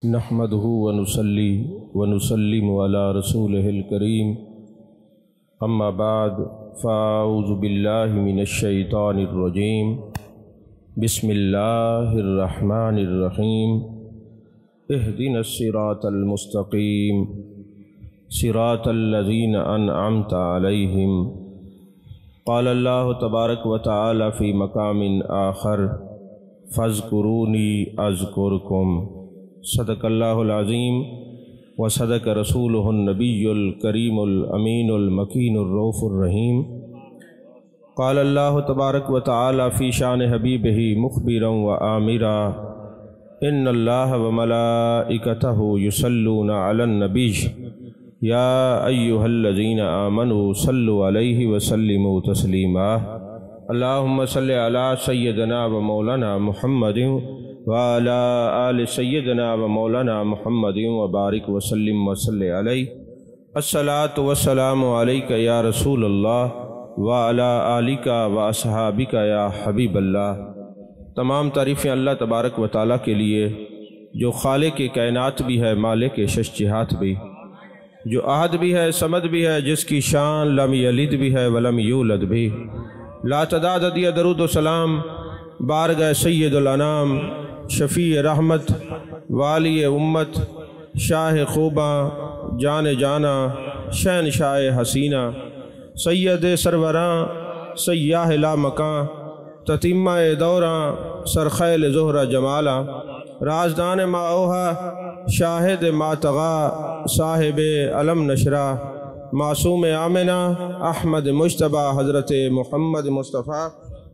نحمده ونصلي ونسلم على رسوله الكريم اما بعد فاعوذ بالله من الشيطان الرجيم بسم الله الرحمن الرحيم اهدنا الصراط المستقيم صراط الذين أنعمت عليهم قال الله تبارك وتعالى في مقام آخر فاذكروني أذكركم صدق اللہ العظیم وصدق رسولہ النبی الکریم الامین المکین الرؤوف الرحیم قال اللہ تبارک وتعالی فی شان حبیبہ مخبرا وآمرا ان اللہ وملائکتہ یصلون علی النبی یا ایہا الذین آمنوا صلوا علیہ وسلموا تسلیما اللہم صلی علی سیدنا و مولانا محمد وعلى آل سيدنا ومولانا محمد وبارك وسلم وصلی علیہ الصلاة والسلام علیک یا رسول اللہ وعلى آلک واصحابک یا حبیب اللہ۔ تمام تعریفیں اللہ تبارک و تعالیٰ کے لیے جو خالق کائنات بھی ہے، مالک شش جہات بھی، جو احد بھی ہے، صمد بھی ہے، جس کی شان لم یلد بھی ہے ولم یولد بھی۔ لا تعداد دیہ درود و سلام بارگاہ سید الانام، شفیع رحمت، والی امت، شاہ خوباں، جان جانا، شہنشاہ حسینہ، سید سروراں، سیاہ لا مکاں، تتیمہ دوراں، سرخیل زہرہ جمالا، رازدان ما اوہا، شاہد ما تغا، صاحب علم نشرہ، معصوم آمنہ، احمد مجتبہ، حضرت محمد مصطفیٰ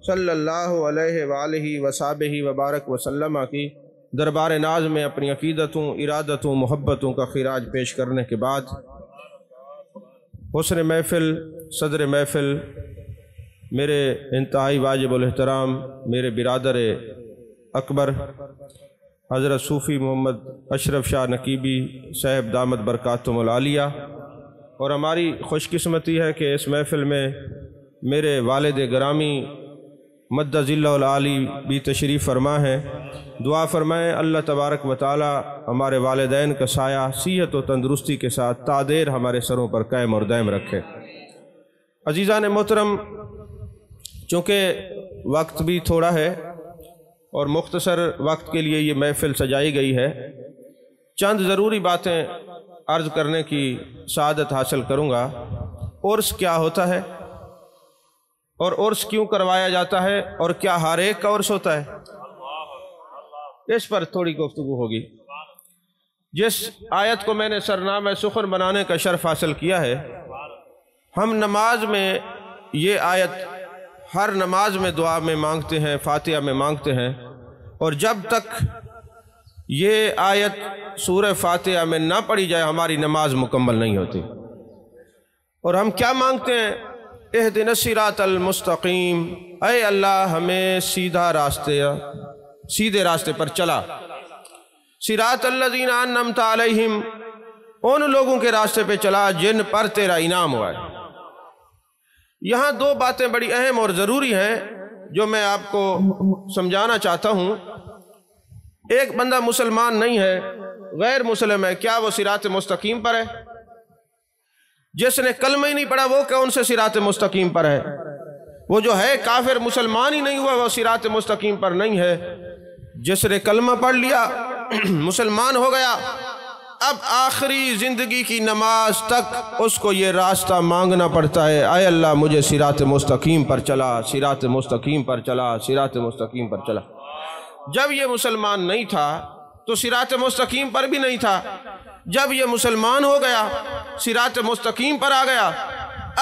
صلی اللہ علیہ وآلہ وصحبہ وبارک وسلم کی دربار ناز میں اپنی عقیدتوں، ارادتوں، محبتوں کا خراج پیش کرنے کے بعد حسن محفل، صدر محفل، میرے انتہائی واجب الاحترام میرے برادر اکبر حضرت صوفی محمد اشرف شاہ نقیبی صاحب دامت برکاتہم العالیہ، اور ہماری خوش قسمتی ہے کہ اس محفل میں میرے والد گرامی مد ذلہ العالی بھی تشریف فرما ہیں۔ دعا فرمائیں اللہ تبارک و تعالی ہمارے والدین کا سایہ صحت و تندرستی کے ساتھ تا دیر ہمارے سروں پر قائم اور دائم رکھے۔ عزیزان محترم، چونکہ وقت بھی تھوڑا ہے اور مختصر وقت کے لیے یہ محفل سجائی گئی ہے، چند ضروری باتیں عرض کرنے کی سعادت حاصل کروں گا۔ عرس کیا ہوتا ہے اور عرس کیوں کروایا جاتا ہے اور کیا ہر ایک کا عرس ہوتا ہے، اس پر تھوڑی گفتگو ہوگی۔ جس آیت کو میں نے سرنامہ سخن بنانے کا شرف حاصل کیا ہے، ہم نماز میں یہ آیت ہر نماز میں دعا میں مانگتے ہیں، فاتحہ میں مانگتے ہیں، اور جب تک یہ آیت سورہ فاتحہ میں نہ پڑھی جائے ہماری نماز مکمل نہیں ہوتی۔ اور ہم کیا مانگتے ہیں؟ اہدنا الصراط المستقیم، اے اللہ ہمیں سیدھے راستے پر چلا۔ صراط الذین انعمت علیہم، ان لوگوں کے راستے پہ چلا جن پر تیرا انعام ہوا ہے۔ یہاں دو باتیں بڑی اہم اور ضروری ہیں جو میں آپ کو سمجھانا چاہتا ہوں۔ ایک بندہ مسلمان نہیں ہے، غیر مسلم ہے، کیا وہ صراط مستقیم پر ہے؟ جس نے کلمہ ہی نہیں پڑھا وہ کون سے صراط مستقیم پر ہے؟ وہ جو ہے کافر، مسلمان ہی نہیں ہوا، وہ صراط مستقیم پر نہیں ہے۔ جس نے کلمہ پڑھ لیا مسلمان ہو گیا، اب آخری زندگی کی نماز تک اس کو یہ راستہ مانگنا پڑتا ہے، اے اللہ مجھے صراط مستقیم پر چلا، صراط مستقیم پر چلا، صراط مستقیم پر چلا۔ جب یہ مسلمان نہیں تھا تو صراط مستقیم پر بھی نہیں تھا، جب یہ مسلمان ہو گیا صراط مستقیم پر آ گیا،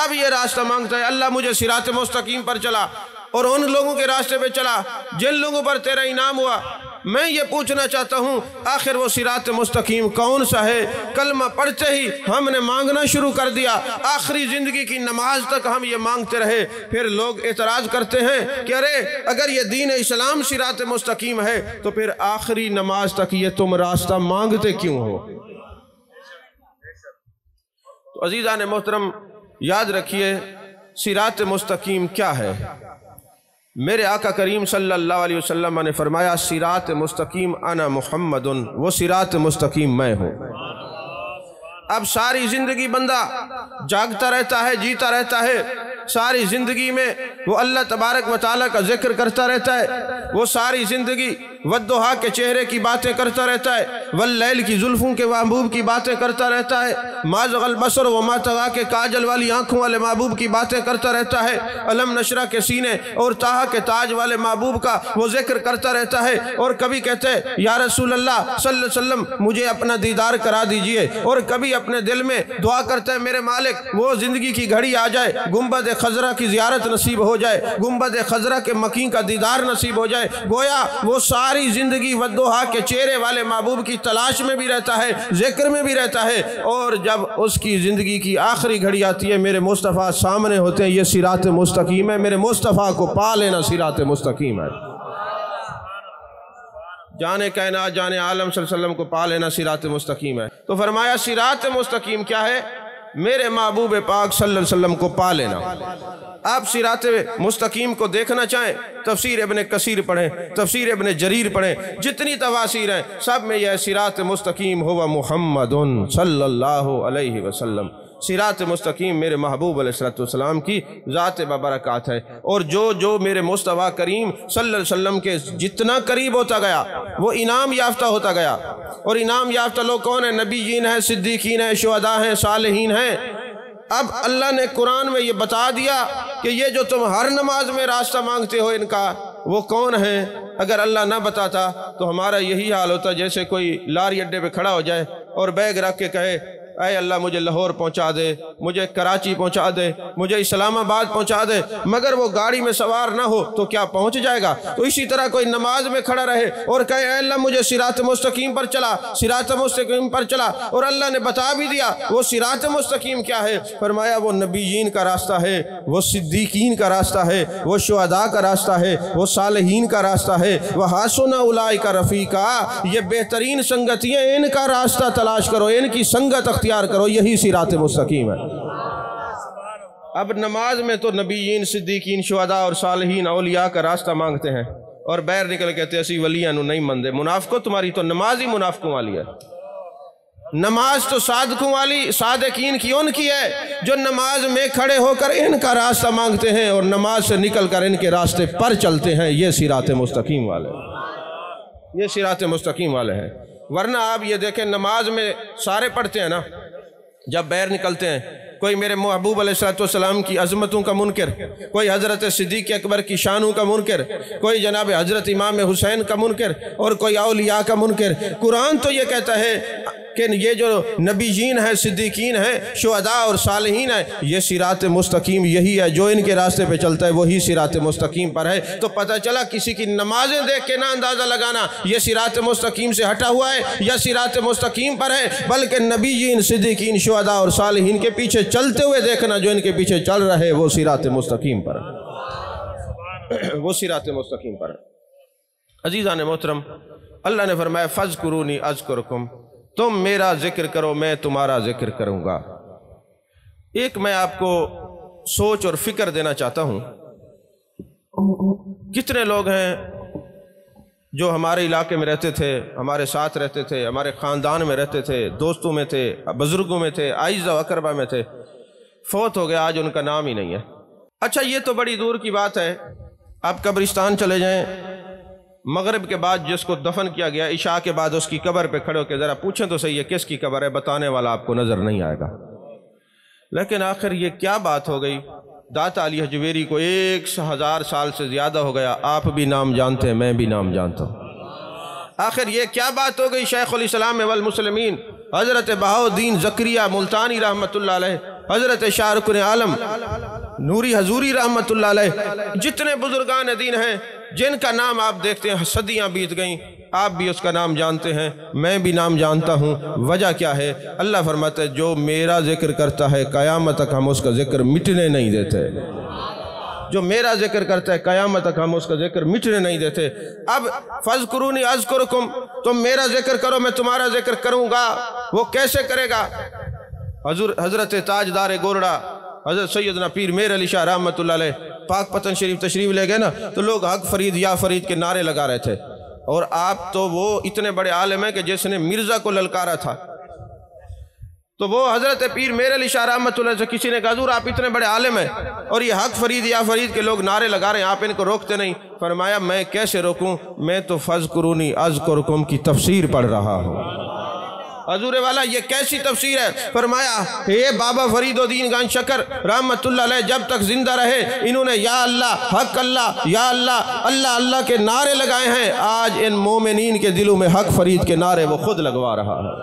اب یہ راستہ مانگتا ہے اللہ مجھے صراط مستقیم پر چلا، اور ان لوگوں کے راستے پہ چلا جن لوگوں پر تیرا انعام ہوا۔ میں یہ پوچھنا چاہتا ہوں آخر وہ صراط مستقیم کون سا ہے؟ کلمہ پڑھتے ہی ہم نے مانگنا شروع کر دیا، آخری زندگی کی نماز تک ہم یہ مانگتے رہے۔ پھر لوگ اعتراض کرتے ہیں کہ ارے اگر یہ دین اسلام صراط مستقیم ہے تو پھر آخری نماز تک یہ تم راستہ مانگتے کیوں ہو؟ تو عزیزان محترم یاد رکھیے صراط مستقیم کیا ہے۔ میرے آقا کریم صلی اللہ علیہ وسلم نے فرمایا صراط مستقیم انا محمد، وہ صراط مستقیم میں ہوں۔ اب ساری زندگی بندہ جاگتا رہتا ہے، جیتا رہتا ہے، ساری زندگی میں وہ اللہ تبارک و تعالیٰ کا ذکر کرتا رہتا ہے، وہ ساری زندگی والضحیٰ کے چہرے کی باتیں کرتا رہتا ہے، واللیل کی زلفوں کے محبوب کی باتیں کرتا رہتا ہے، ما زغ البصر وما طغیٰ کے کاجل والی آنکھوں والے محبوب کی باتیں کرتا رہتا ہے، علم نشرح کے سینے اور طٰہٰ کے تاج والے محبوب کا وہ ذکر کرتا رہتا ہے، اور کبھی کہتے ہیں یا رسول اللہ صلی اللہ علیہ وسلم مجھے اپنا دیدار کرا دیجئے، اور کبھی اپنے دل میں دعا کرتا ہے میرے مالک وہ زندگی کی گھڑی آ جائے، گنبد خضرا کی زیارت نصیب ہو جائے، گنبد خضرا کے مکین کا دیدار نصیب ہو جائے۔ گویا وہ ساری زندگی والضحیٰ کے چہرے والے محبوب کی تلاش میں بھی رہتا ہے، ذکر میں بھی رہتا ہے، اور جب اس کی زندگی کی آخری گھڑی آتی ہے میرے مصطفیٰ سامنے ہوتے ہیں، یہ صراط مستقیم ہے، میرے مصطفیٰ کو پا لینا صراط مستقیم ہے۔ جانے کائنات جانے عالم صلی اللہ علیہ وسلم کو پا لینا صراط مستقیم ہے۔ تو فرمایا صراط مستقیم کیا ہے؟ میرے محبوب پاک صلی اللہ علیہ وسلم کو پا لینا۔ آپ صراط مستقیم کو دیکھنا چاہیں تفسیر ابن کثیر پڑھیں، تفسیر ابن جریر پڑھیں، جتنی تفاسیر ہیں سب میں یہ صراط مستقیم ہوا محمد صلی اللہ علیہ وسلم۔ صراط مستقیم میرے محبوب علیہ السلام کی ذات ببرکات ہے، اور جو میرے مصطفیٰ کریم صلی اللہ علیہ وسلم کے جتنا قریب ہوتا گیا وہ انعام یافتہ ہوتا گیا۔ اور انعام یافتہ لوگ کون ہیں؟ نبیین ہیں، صدیقین ہیں، شہداء ہیں، صالحین ہیں۔ اب اللہ نے قرآن میں یہ بتا دیا کہ یہ جو تم ہر نماز میں راستہ مانگتے ہو ان کا وہ کون ہیں۔ اگر اللہ نہ بتاتا تو ہمارا یہی حال ہوتا جیسے کوئی لاری اڈے پہ کھڑا ہو جائے اور بیگ رکھ کے کہے اے اللہ مجھے لاہور پہنچا دے، مجھے کراچی پہنچا دے، مجھے اسلام آباد پہنچا دے، مگر وہ گاڑی میں سوار نہ ہو تو کیا پہنچ جائے گا؟ تو اسی طرح کوئی نماز میں کھڑا رہے اور کہے اے اللہ مجھے صراط مستقیم پر چلا، صراط مستقیم پر چلا، اور اللہ نے بتا بھی دیا وہ صراط مستقیم کیا ہے۔ فرمایا وہ نبیین کا راستہ ہے، وہ صدیقین کا راستہ ہے، وہ شہداء کا راستہ ہے، وہ صالحین کا راستہ ہے، وَحَسُنَ أُولَٰئِكَ رَفِیقًا، یہ بہترین سنگتی ہیں، ان کا راستہ تلاش کرو، ان کی سنگت اختیار کرو، یہی صراط مستقیم ہے۔ اب نماز میں تو نبیین، صدیقین، شہداء اور صالحین اولیاء کا راستہ مانگتے ہیں، اور بیر نکل کہتے ہیں اسی ولیاں نو نہیں مندے۔ منافقوں تمہاری تو نماز ہی منافقوں والی ہے۔ نماز تو صادقوں والی، صادقین کی ان کی ہے جو نماز میں کھڑے ہو کر ان کا راستہ مانگتے ہیں اور نماز سے نکل کر ان کے راستے پر چلتے ہیں، یہ صراط مستقیم والے ہیں، یہ صراط مستقیم والے ہیں۔ ورنہ آپ یہ دیکھیں نماز میں سارے پڑھتے ہیں نا، جب بیر نکلتے ہیں کوئی میرے محبوب علیہ السلام کی عظمتوں کا منکر، کوئی حضرت صدیق اکبر کی شانوں کا منکر، کوئی جناب حضرت امام حسین کا منکر، اور کوئی اولیاء کا منکر۔ قرآن تو یہ کہتا ہے کہ یہ جو نبیین ہیں، صدیقین ہیں، شہداء اور صالحین ہیں، یہ صراط مستقیم یہی ہے، جو ان کے راستے پہ چلتا ہے وہی صراط مستقیم پر ہے۔ تو پتہ چلا کسی کی نمازیں دیکھ کے نہ اندازہ لگانا یہ صراط مستقیم سے ہٹا ہوا ہے یا صراط مستقیم پر ہے، بلکہ نبیین، صدیقین، شہداء اور صالحین کے پیچھے چلتے ہوئے دیکھنا جو ان کے پیچھے چل رہے وہ صراط مستقیم پر ہے، وہ صراط مستقیم پر ہے۔ عزیزان محترم، اللہ نے فرمایا فَاذْكُرُونِي أَذْكُرْكُمْ، تم میرا ذکر کرو میں تمہارا ذکر کروں گا۔ ایک میں آپ کو سوچ اور فکر دینا چاہتا ہوں، کتنے لوگ ہیں جو ہمارے علاقے میں رہتے تھے، ہمارے ساتھ رہتے تھے، ہمارے خاندان میں رہتے تھے، دوستوں میں تھے، بزرگوں میں تھے، اعزہ و اقربا میں تھے، فوت ہو گیا، آج ان کا نام ہی نہیں ہے۔ اچھا یہ تو بڑی دور کی بات ہے، آپ قبرستان چلے جائیں، مغرب کے بعد جس کو دفن کیا گیا، عشاء کے بعد اس کی قبر پہ کھڑے ہو کے ذرا پوچھیں تو صحیح ہے کس کی قبر ہے، بتانے والا آپ کو نظر نہیں آئے گا۔ لیکن آخر یہ کیا بات ہو گئی؟ داتا علی حجویری کو 1000 سال سے زیادہ ہو گیا، آپ بھی نام جانتے ہیں، میں بھی نام جانتا ہوں۔ آخر یہ کیا بات ہو گئی؟ شیخ الاسلام والمسلمین حضرت بہاؤالدین زکریا ملتانی رحمۃ اللہ علیہ، حضرت شاہ رکن عالم نوری حضوری رحمۃ اللہ علیہ، جتنے بزرگان دین ہیں جن کا نام آپ دیکھتے ہیں صدیاں بیت گئیں، آپ بھی اس کا نام جانتے ہیں، میں بھی نام جانتا ہوں۔ وجہ کیا ہے؟ اللہ فرماتا ہے جو میرا ذکر کرتا ہے قیامت تک ہم اس کا ذکر مٹنے نہیں دیتے، جو میرا ذکر کرتا ہے قیامت تک ہم اس کا ذکر مٹنے نہیں دیتے۔ اب فَاذْكُرُونِي أَذْكُرْكُمْ، تم میرا ذکر کرو میں تمہارا ذکر کروں گا۔ وہ کیسے کرے گا؟ حضرت تاجدار گورڑا حضرت سیدنا پیر میر علی شاہ رحمۃ اللہ علیہ پاک پتن شریف تشریف لے گئے نا تو لوگ حق فرید یا فرید کے نعرے لگا رہے تھے، اور آپ تو وہ اتنے بڑے عالم ہیں کہ جس نے مرزا کو للکارا تھا، تو وہ حضرت پیر میرے علی شاہ رحمۃ اللہ سے کسی نے کہا حضور آپ اتنے بڑے عالم ہیں اور یہ حق فرید یا فرید کے لوگ نعرے لگا رہے ہیں، آپ ان کو روکتے نہیں؟ فرمایا میں کیسے روکوں، میں تو فذکرونی اذکرکم کی تفسیر پڑھ رہا ہوں۔ حضور والا یہ کیسی تفسیر ہے؟ فرمایا یہ بابا فرید الدین گان شکر رحمت اللہ علیہ جب تک زندہ رہے انہوں نے یا اللہ، حق اللہ، یا اللہ، اللہ اللہ کے نعرے لگائے ہیں، آج ان مومنین کے دلوں میں حق فرید کے نعرے وہ خود لگوا رہا ہے۔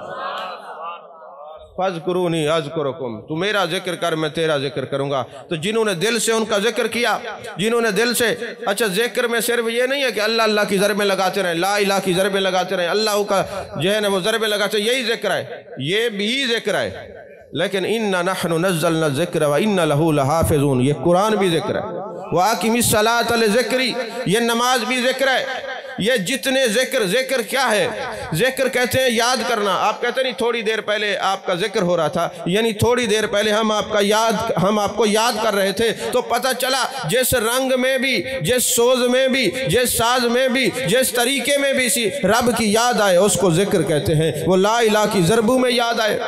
فَاذْكُرُونِي أَذْكُرُكُمْ، تو میرا ذکر کر میں تیرا ذکر کروں گا۔ تو جنہوں نے دل سے ان کا ذکر کیا، جنہوں نے دل سے، اچھا ذکر میں صرف یہ نہیں ہے کہ اللہ اللہ کی ضربیں لگاتے رہیں، لا الہ کی ضربیں لگاتے رہیں، اللہ کا جو ہے نا وہ ضربیں لگاتے رہیں، یہی ذکر ہے، یہ بھی ذکر ہے، لیکن اِنَّا نَحْنُ نَزَّلْنَا الذِّكْرَ وَإِنَّا لَهُ لَحَافِظُونَ، یہ قرآن بھی ذکر ہے۔ وَأَقِمِ الصَّلَاةَ لِذِكْرِي، یہ نماز بھی ذکر ہے۔ یہ جتنے ذکر کیا ہے؟ ذکر کہتے ہیں یاد کرنا۔ آپ کہتے نہیں تھوڑی دیر پہلے آپ کا ذکر ہو رہا تھا، یعنی تھوڑی دیر پہلے ہم آپ کو یاد کر رہے تھے، تو پتہ چلا جس رنگ میں بھی، جس سوز میں بھی، جس ساز میں بھی، جس طریقے میں بھی رب کی یاد آئے اس کو ذکر کہتے ہیں۔ وہ لا الہ کی ضربوں میں یاد آئے،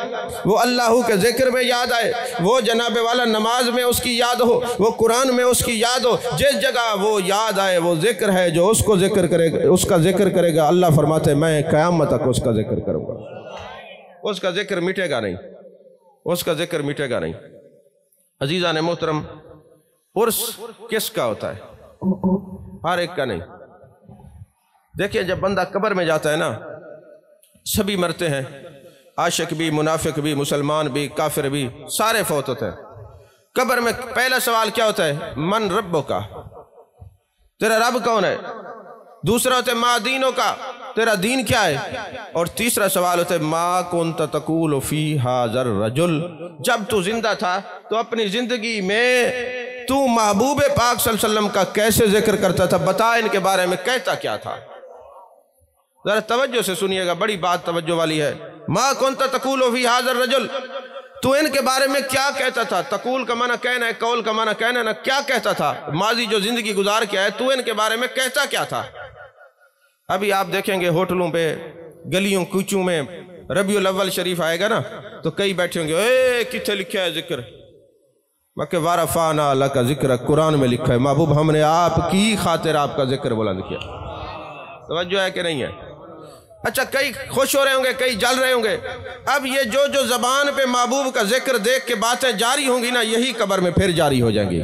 وہ اللہ کے ذکر میں یاد آئے، وہ جناب والا نماز میں اس کی یاد ہو، وہ قرآن میں اس کی یاد ہو، جس جگہ وہ یاد آئے وہ ذکر ہے۔ جو اس کو ذکر کرے گا، اس کا ذکر کرے گا، اللہ فرماتے ہیں میں قیامت تک اس کا ذکر کروں گا، اس کا ذکر مٹے گا نہیں، اس کا ذکر مٹے گا نہیں۔ عزیزان محترم، عرس کس کا ہوتا ہے؟ ہر ایک کا نہیں۔ دیکھیں جب بندہ قبر میں جاتا ہے نا، سبھی مرتے ہیں، عاشق بھی، منافق بھی، مسلمان بھی، کافر بھی، سارے فوت ہوتے ہیں۔ قبر میں پہلا سوال کیا ہوتا ہے؟ من ربو کا، تیرا رب کون ہے؟ دوسرا ہوتا ہے ما دینوں کا، تیرا دین کیا ہے؟ اور تیسرا سوال ہوتا ہے ما کنت تقول فی ھذا الرجل، جب تو زندہ تھا تو اپنی زندگی میں تو محبوب پاک صلی اللہ علیہ وسلم کا کیسے ذکر کرتا تھا؟ بتا ان کے بارے میں کہتا کیا تھا؟ ذرا توجہ سے سنیے گا، بڑی بات توجہ والی ہے۔ ما کنت تقول فی ھذا الرجل، تو ان کے بارے میں کیا کہتا تھا؟ تقول کا معنی کہنا ہے، قول کا معنی کہنا ہے نا، کیا کہتا تھا؟ ماضی جو زندگی گزار کے آئے، تو ان کے بارے میں کہتا کیا تھا؟ ابھی آپ دیکھیں گے ہوٹلوں پہ، گلیوں کوچوں میں ربیع الاول شریف آئے گا نا تو کئی بیٹھے ہوں گے، اے کتنے لکھا ہے ذکر؟ میں کہ وَرَفَعْنَا لَكَ ذِكْرَكَ، قرآن میں لکھا ہے محبوب ہم نے آپ کی خاطر آپ کا ذکر بلند کیا۔ توجہ ہے کہ نہیں ہے؟ اچھا کئی خوش ہو رہے ہوں گے، کئی جل رہے ہوں گے۔ اب یہ جو زبان پہ محبوب کا ذکر دیکھ کے باتیں جاری ہوں گی نا، یہی قبر میں پھر جاری ہو جائیں گی۔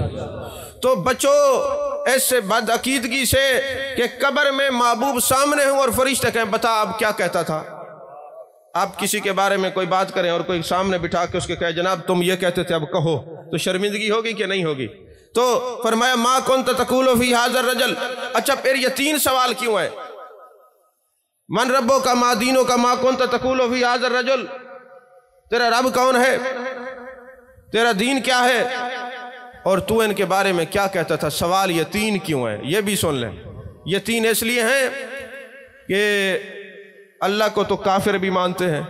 تو بچو ایسے بد عقیدگی سے کہ قبر میں محبوب سامنے ہوں اور فرشتے کہیں بتا آپ کیا کہتا تھا۔ آپ کسی کے بارے میں کوئی بات کریں اور کوئی سامنے بٹھا کے اس کے کہے جناب تم یہ کہتے تھے اب کہو، تو شرمندگی ہوگی کہ نہیں ہوگی؟ تو فرمایا ما کنت تقول فی ھذا الرجل۔ اچھا پھر یہ تین سوال کیوں ہے؟ من ربو کا، ما دینوں کا، ما کنت تقول فی ھذا الرجل، تیرا رب کون ہے؟ تیرا دین کیا ہے؟ اور تو ان کے بارے میں کیا کہتا تھا؟ سوال یہ تین کیوں ہیں یہ بھی سن لیں۔ یہ تین اس لیے ہیں کہ اللہ کو تو کافر بھی مانتے ہیں،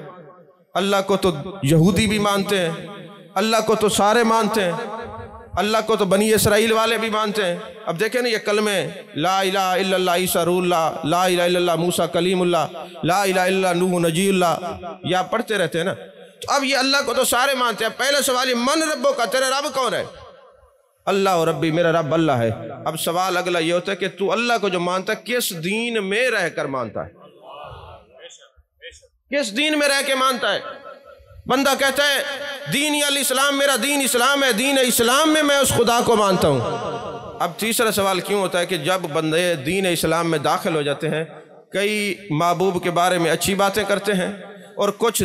اللہ کو تو یہودی بھی مانتے ہیں، اللہ کو تو سارے مانتے ہیں، اللہ کو تو بنی اسرائیل والے بھی مانتے ہیں۔ اب دیکھیں نا یہ کلمے لا الہ الا اللہ عیسیٰ روح اللہ، لا الہ الا اللہ موسیٰ کلیم اللہ، لا الہ الا اللہ نوح نجی اللہ، یہ آپ پڑھتے رہتے ہیں نا۔ تو اب یہ اللہ کو تو سارے مانتے ہیں۔ پہلا سوال یہ من ربو کا، تیرا رب کون ہے؟ اللہ و ربی، میرا رب اللہ ہے۔ اب سوال اگلا یہ ہوتا ہے کہ تو اللہ کو جو مانتا ہے کس دین میں رہ کر مانتا ہے؟ کس دین میں رہ کے مانتا ہے؟ بندہ کہتا ہے دین الاسلام، میرا دین اسلام ہے، دین اسلام میں میں اس خدا کو مانتا ہوں۔ اب تیسرا سوال کیوں ہوتا ہے کہ جب بندے دین اسلام میں داخل ہو جاتے ہیں، کئی محبوب کے بارے میں اچھی باتیں کرتے ہیں اور کچھ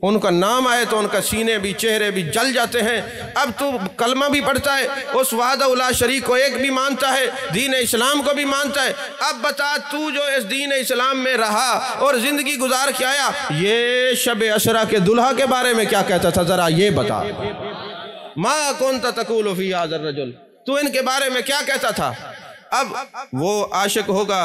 ان کا نام آئے تو ان کا سینے بھی چہرے بھی جل جاتے ہیں۔ اب تو کلمہ بھی پڑھتا ہے، اس وحدہ لا شریک کو ایک بھی مانتا ہے، دین اسلام کو بھی مانتا ہے۔ اب بتا تو جو اس دین اسلام میں رہا اور زندگی گزار کے آیا، یہ شب عشرہ کے دلہا کے بارے میں کیا کہتا تھا؟ ذرا یہ بتا۔ ما کنت تقول فی ھذا الرجل، تو ان کے بارے میں کیا کہتا تھا؟ اب وہ عاشق ہوگا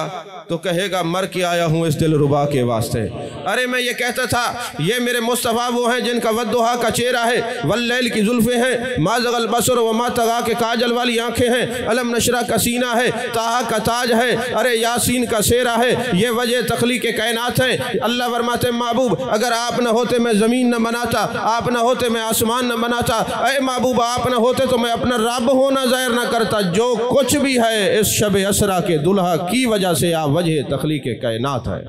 تو کہے گا مر کے آیا ہوں اس دلربا کے واسطے۔ ارے میں یہ کہتا تھا یہ میرے مصطفیٰ وہ ہیں جن کا ودھا کا چہرہ ہے، واللیل کی زلفیں ہیں، ما زغ البصر وما طغیٰ کے کاجل والی آنکھیں ہیں، علم نشرہ کا سینہ ہے، طٰہٰ کا تاج ہے، ارے یاسین کا سیرہ ہے، یہ وجہ تخلیق کائنات ہے۔ اللہ فرماتے ہیں محبوب اگر آپ نہ ہوتے میں زمین نہ بناتا، آپ نہ ہوتے میں آسمان نہ بناتا، اے محبوب آپ نہ ہوتے تو میں اپنا رب ہونا ظاہر نہ کرتا۔ جو کچھ بھی ہے اس شب اسرا کے دلہا کی وجہ سے آپ وجہ تخلیق کائنات ہے،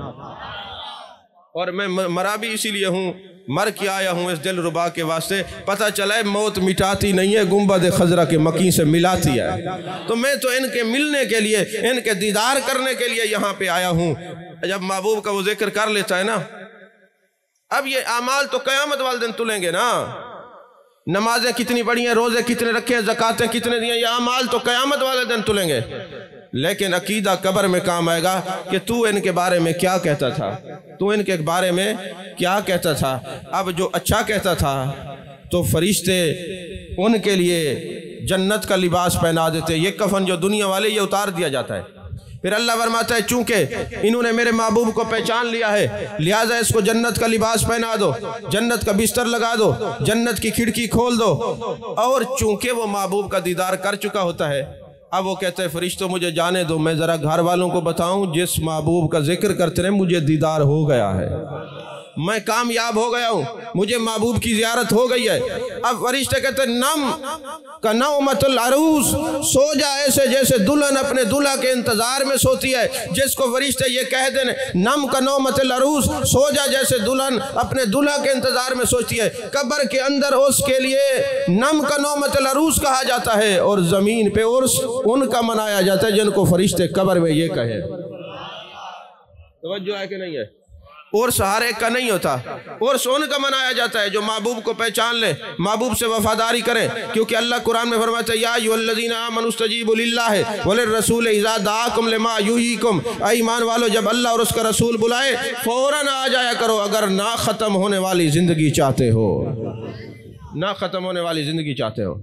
اور میں مرا بھی اسی لیے ہوں، مر کے آیا ہوں اس دلربا کے واسطے۔ پتہ چلا ہے موت مٹاتی نہیں ہے، گنبد خضرا کے مکیں سے ملاتی ہے۔ تو میں تو ان کے ملنے کے لیے، ان کے دیدار کرنے کے لیے یہاں پہ آیا ہوں۔ جب محبوب کا وہ ذکر کر لیتا ہے نا، اب یہ اعمال تو قیامت والے دن تلیں گے نا، نمازیں کتنی پڑھی ہیں، روزے کتنے رکھے ہیں، زکاتیں کتنے دیے، یہ اعمال تو قیامت والے دن تلیں گے۔ لیکن عقیدہ قبر میں کام آئے گا کہ تو ان کے بارے میں کیا کہتا تھا، تو ان کے بارے میں کیا کہتا تھا۔ اب جو اچھا کہتا تھا تو فرشتے ان کے لیے جنت کا لباس پہنا دیتے، یہ کفن جو دنیا والے یہ اتار دیا جاتا ہے۔ پھر اللہ فرماتا ہے چونکہ انہوں نے میرے محبوب کو پہچان لیا ہے لہٰذا اس کو جنت کا لباس پہنا دو، جنت کا بستر لگا دو، جنت کی کھڑکی کھول دو۔ اور چونکہ وہ محبوب کا دیدار کر چکا ہوتا ہے، اب وہ کہتے ہیں فرشتوں مجھے جانے دو، میں ذرا گھر والوں کو بتاؤں جس محبوب کا ذکر کرتے رہے مجھے دیدار ہو گیا ہے، میں کامیاب ہو گیا ہوں، مجھے محبوب کی زیارت ہو گئی ہے۔ اب فرشتے کہتے ہیں نم کا نومت العروس، سو جا ایسے جیسے دلہن اپنے دلہا کے انتظار میں سوتی ہے۔ جس کو فرشتے یہ کہہ دیں نم کا نومت العروس، سو جا جیسے دلہن اپنے دلہا کے انتظار میں سوتی ہے، قبر کے اندر اس کے لیے نم کا نومت العروس کہا جاتا ہے، اور زمین پہ عرس ان کا منایا جاتا ہے جن کو فرشتے قبر میں یہ کہے۔ توجہ ہے کہ نہیں ہے؟ عرس ہر ایک کا نہیں ہوتا، عرس ان کا منایا جاتا ہے جو محبوب کو پہچان لے، محبوب سے وفاداری کریں، کیونکہ اللہ قرآن میں فرماتا ہے یا ایھا الذین آمنوا استجیبوا للہ وللرسول اذا دعاکم لما یحییکم، اے ایمان والو جب اللہ اور اس کا رسول بلائے فوراً آ جایا کرو اگر نہ ختم ہونے والی زندگی چاہتے ہو، نہ ختم ہونے والی زندگی چاہتے ہو۔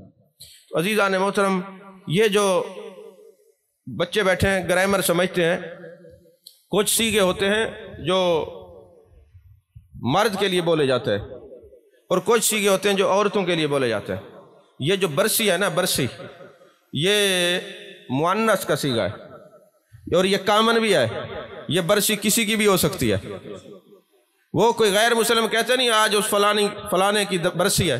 تو عزیزان محترم، یہ جو بچے بیٹھے ہیں گرامر سمجھتے ہیں، کچھ سیغے ہوتے ہیں جو مرد کے لیے بولے جاتے ہیں اور کچھ سیغے ہوتے ہیں جو عورتوں کے لیے بولے جاتے ہیں۔ یہ جو برسی ہے نا، برسی یہ مؤنث کا سیغہ ہے اور یہ کامن بھی ہے، یہ برسی کسی کی بھی ہو سکتی ہے۔ وہ کوئی غیر مسلم کہتے نہیں آج اس فلانے کی برسی ہے،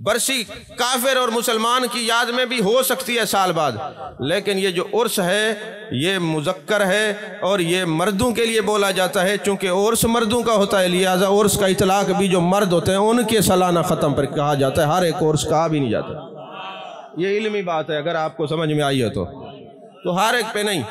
برسی کافر اور مسلمان کی یاد میں بھی ہو سکتی ہے سال بعد، لیکن یہ جو عرس ہے یہ مذکر ہے اور یہ مردوں کے لیے بولا جاتا ہے، چونکہ عرس مردوں کا ہوتا ہے لہٰذا عرس کا اطلاق بھی جو مرد ہوتے ہیں ان کے سالانہ ختم پر کہا جاتا ہے، ہر ایک عرس کہا بھی نہیں جاتا۔ یہ علمی بات ہے، اگر آپ کو سمجھ میں آئی ہے تو ہر ایک پہ نہیں۔